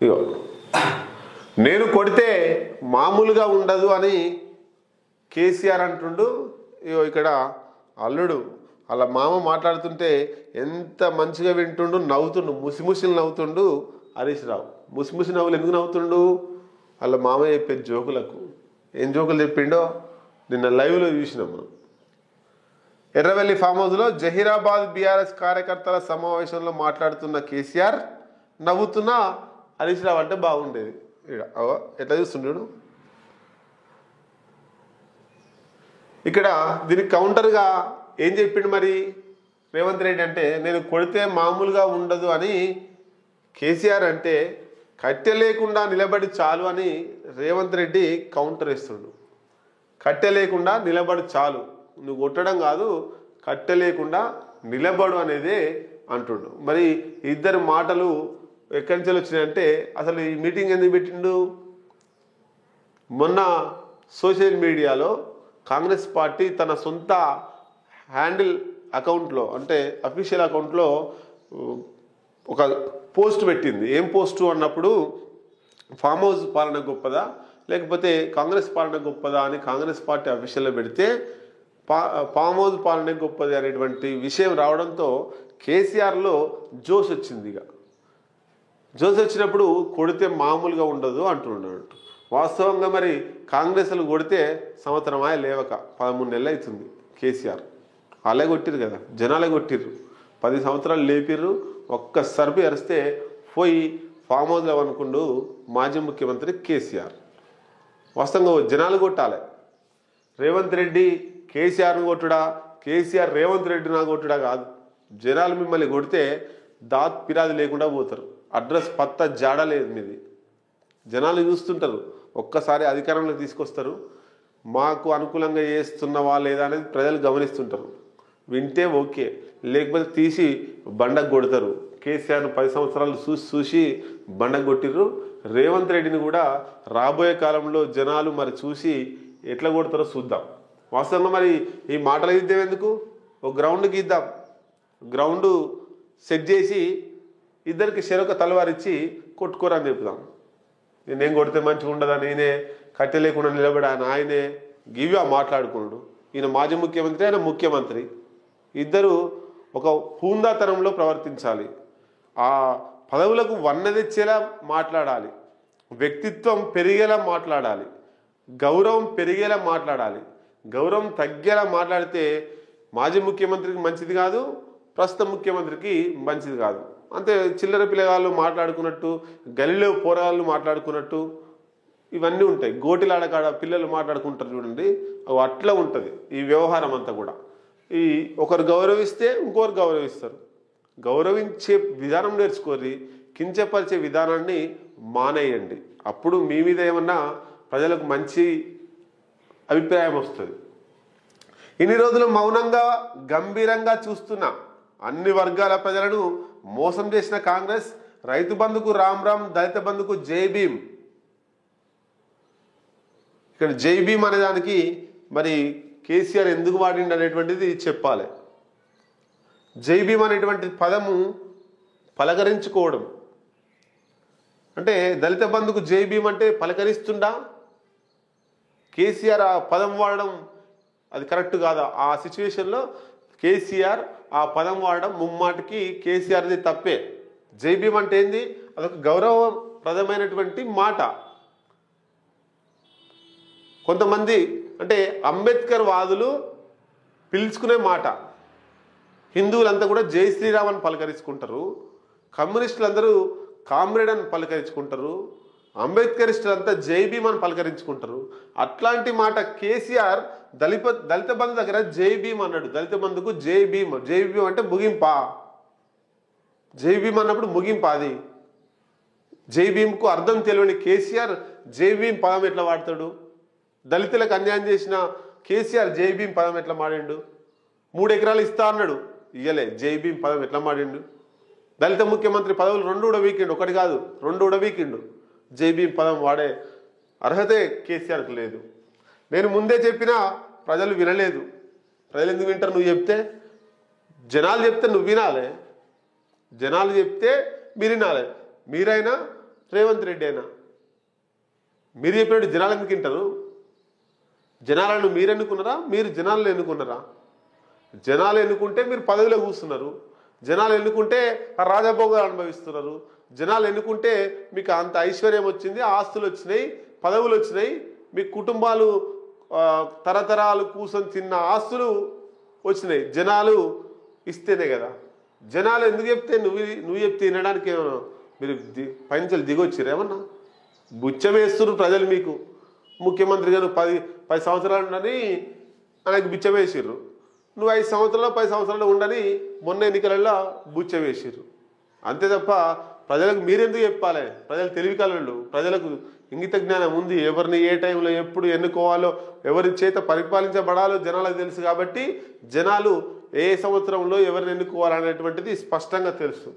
ఇగో నేను కొడితే మామూలుగా ఉండదు అని కేసీఆర్ అంటుండు. ఇగో ఇక్కడ అల్లుడు అలా మామ మాట్లాడుతుంటే ఎంత మంచిగా వింటుండు, నవ్వుతుండు, ముసిముసిలు నవ్వుతుండు హరీష్ రావు. ముసిముసి నవ్వులు ఎందుకు నవ్వుతుండు? వాళ్ళ మామ చెప్పే జోకులకు. ఏం జోకులు చెప్పిండో నిన్న లైవ్లో చూసినాం మనం. ఎర్రవెల్లి ఫామ్ హౌస్లో జహీరాబాద్ బీఆర్ఎస్ కార్యకర్తల సమావేశంలో మాట్లాడుతున్న కేసీఆర్ నవ్వుతున్న హరీష్ రావు అంటే బాగుండేది. ఎట్లా చూస్తుంటాడు ఇక్కడ. దీనికి కౌంటర్గా ఏం చెప్పిండు మరి రేవంత్ రెడ్డి అంటే, నేను కొడితే మామూలుగా ఉండదు అని కేసీఆర్ అంటే, కట్టె లేకుండా నిలబడి చాలు అని రేవంత్ రెడ్డి కౌంటర్ ఇస్తుండు. కట్టె లేకుండా నిలబడి చాలు, నువ్వు కొట్టడం కాదు, కట్టె లేకుండా నిలబడు అనేదే అంటుండు. మరి ఇద్దరు మాటలు ఎక్కడి నుంచి వచ్చినాయంటే, అసలు ఈ మీటింగ్ ఎందుకు పెట్టిండు? మొన్న సోషల్ మీడియాలో కాంగ్రెస్ పార్టీ తన సొంత హ్యాండిల్ అకౌంట్లో, అంటే అఫీషియల్ అకౌంట్లో ఒక పోస్ట్ పెట్టింది. ఏం పోస్టు అన్నప్పుడు, ఫామ్ హౌస్ పాలన గొప్పదా లేకపోతే కాంగ్రెస్ పాలన గొప్పదా అని కాంగ్రెస్ పార్టీ అఫీషియల్లో పెడితే ఫామ్ హౌస్ పాలన గొప్పది అనేటువంటి విషయం రావడంతో కేసీఆర్లో జోష్ వచ్చింది. ఇక జోష్ వచ్చినప్పుడు కొడితే మామూలుగా ఉండదు అంటున్నాడు. వాస్తవంగా మరి కాంగ్రెస్లు కొడితే సంవత్సరమాయ లేవక 13 నెలలు అవుతుంది. కేసీఆర్ వాళ్ళే కొట్టిరు కదా, జనాలే కొట్టిర్రు. 10 సంవత్సరాలు లేపిర్రు. ఒక్క సర్పి అరిస్తే పోయి ఫామ్ హౌస్లో అనుకుండు మాజీ ముఖ్యమంత్రి కేసీఆర్. వాస్తవంగా జనాలు కొట్టాలి. రేవంత్ రెడ్డి కేసీఆర్ను కొట్టుడా, కేసీఆర్ రేవంత్ రెడ్డి నా కొట్టుడా కాదు. జనాలు మిమ్మల్ని కొడితే దాత్ పిరాది లేకుండా పోతారు. అడ్రస్ పత్తా జాడ లేదు మీది. జనాలు చూస్తుంటారు. ఒక్కసారి అధికారంలోకి తీసుకొస్తారు, మాకు అనుకూలంగా చేస్తున్నావా లేదా అనేది ప్రజలు గమనిస్తుంటారు. వింటే ఓకే, లేకపోతే తీసి బండకు కొడతారు. కేసీఆర్ను 10 సంవత్సరాలు చూసి బండకు కొట్టిర్రు. రేవంత్ రెడ్డిని కూడా రాబోయే కాలంలో జనాలు మరి చూసి ఎట్లా కొడతారో చూద్దాం. వాస్తవంగా మరి ఈ మాటల యుద్ధం ఎందుకు? ఒక గ్రౌండ్కి ఇద్దాం, గ్రౌండ్ సెట్ చేసి ఇద్దరికి చెరొక తలవారిచ్చి కొట్టుకోరని చెప్దాం. నేనేం కొడితే మంచిగా ఉండదా, నేనే కట్టె లేకుండా నిలబడాను, ఆయనే గివ్వా మాట్లాడుకున్నాడు. ఈయన మాజీ ముఖ్యమంత్రి, ఆయన ముఖ్యమంత్రి. ఇద్దరు ఒక హూందాతనంలో ప్రవర్తించాలి. ఆ పదవులకు వన్న తెచ్చేలా మాట్లాడాలి, వ్యక్తిత్వం పెరిగేలా మాట్లాడాలి, గౌరవం పెరిగేలా మాట్లాడాలి. గౌరవం తగ్గేలా మాట్లాడితే మాజీ ముఖ్యమంత్రికి మంచిది కాదు, ప్రస్తుత ముఖ్యమంత్రికి మంచిది కాదు. అంతే చిల్లర పిల్లగాళ్ళు మాట్లాడుకున్నట్టు, గల్లీలో పోరగాళ్ళు మాట్లాడుకున్నట్టు ఇవన్నీ ఉంటాయి. గోటిలాడకాడ పిల్లలు మాట్లాడుకుంటారు చూడండి, అవి అట్లా ఉంటుంది ఈ వ్యవహారం అంతా కూడా. ఈ ఒకరు గౌరవిస్తే ఇంకొకరు గౌరవిస్తారు. గౌరవించే విధానం నేర్చుకోరి, కించపరిచే విధానాన్ని మానేయండి. అప్పుడు మీ మీద ఏమన్నా ప్రజలకు మంచి అభిప్రాయం వస్తుంది. ఇన్ని రోజులు మౌనంగా గంభీరంగా చూస్తున్న అన్ని వర్గాల ప్రజలను మోసం చేసిన కాంగ్రెస్ రైతు బంధుకు రామ్ రామ్, దళిత బంధుకు జై భీమ్. ఇక్కడ జై భీమ్ అనే దానికి మరి కేసీఆర్ ఎందుకు వాడిండి అనేటువంటిది చెప్పాలి. జై భీమ్ అనేటువంటి పదము పలకరించుకోవడం అంటే, దళిత బంధుకు జై భీమ్ అంటే పలకరిస్తుండా? కేసీఆర్ ఆ పదం వాడడం అది కరెక్ట్ కాదా? ఆ సిచ్యువేషన్లో కేసీఆర్ ఆ పదం వాడడం ముమ్మాటికి కేసీఆర్ది తప్పే. జై భీమ్ అంటే ఏంది? అదొక గౌరవప్రదమైనటువంటి మాట. కొంతమంది అంటే అంబేద్కర్ వాదులు పిలుచుకునే మాట. హిందువులంతా కూడా జై శ్రీరామ్ అని పలకరించుకుంటారు, కమ్యూనిస్టులందరూ కామ్రేడ్ అని పలకరించుకుంటారు, అంబేద్కరిస్టులంతా జై భీమ్ అని పలకరించుకుంటారు. అట్లాంటి మాట కేసీఆర్ దళిత బంధు దగ్గర జై భీమ్ అన్నాడు. దళిత బంధుకు జై భీమ్. జై భీమ్ అంటే ముగింపా? జై భీమ్ అన్నప్పుడు ముగింపా? అది జై భీమ్కు అర్థం తెలియని కేసీఆర్ జై భీమ్ పదం ఎట్లా వాడతాడు? దళితులకు అన్యాయం చేసిన కేసీఆర్ జై భీమ్ పదం ఎట్లా మాడిండు? 3 ఎకరాలు ఇస్తా అన్నాడు, ఇయ్యలే. జై భీమ్ పదం ఎట్లా మాడిండు? దళిత ముఖ్యమంత్రి పదవులు 2 ఉడవీకిండు, 1 కాదు 2 ఉడవీకిండు. జై భీమ్ పదం వాడే అర్హతే కేసీఆర్కి లేదు. నేను ముందే చెప్పినా ప్రజలు వినలేదు. ప్రజలు ఎందుకు వింటారు? నువ్వు చెప్తే, జనాలు చెప్తే నువ్వు వినాలి, జనాలు చెప్తే మీరు వినాలి. మీరైనా రేవంత్ రెడ్డి అయినా. మీరు చెప్పినట్టు జనాలు ఎందుకు వింటారు? జనాలను మీరు ఎన్నుకున్నారా? మీరు జనాలను ఎన్నుకున్నారా? జనాలు ఎన్నుకుంటే మీరు పదవిలో కూర్చున్నారు. జనాలు ఎన్నుకుంటే రాజభోగాలు అనుభవిస్తున్నారు. జనాలు ఎన్నుకుంటే మీకు అంత ఐశ్వర్యం వచ్చింది, ఆస్తులు వచ్చినాయి, పదవులు వచ్చినాయి, మీ కుటుంబాలు తరతరాలు కూర్చొని తిన్న ఆస్తులు వచ్చినాయి. జనాలు ఇస్తేనే కదా. జనాలు ఎందుకు చెప్తే నువ్వు చెప్తే వినడానికి ఏమన్నా మీరు పైనుంచి దిగొచ్చిర్రు? ఏమన్నా బుచ్చం వేస్తున్నారు ప్రజలు మీకు. ముఖ్యమంత్రి గారు 10 సంవత్సరాలు ఉండని ఆయనకు బిచ్చం వేసిర్రు. నువ్వు 5 సంవత్సరాలు 10 సంవత్సరాలు ఉండని మొన్న ఎన్నికలలో బుచ్చం వేసిర్రు. అంతే తప్ప ప్రజలకు మీరెందుకు చెప్పాలి? ప్రజలు తెలివికలలు, ప్రజలకు ఇంగిత జ్ఞానం ఉంది. ఎవరిని ఏ టైంలో ఎప్పుడు ఎన్నుకోవాలో, ఎవరి చేత పరిపాలించబడాలో జనాలకు తెలుసు. కాబట్టి జనాలు ఏ సంవత్సరంలో ఎవరిని ఎన్నుకోవాలనేటువంటిది స్పష్టంగా తెలుసు.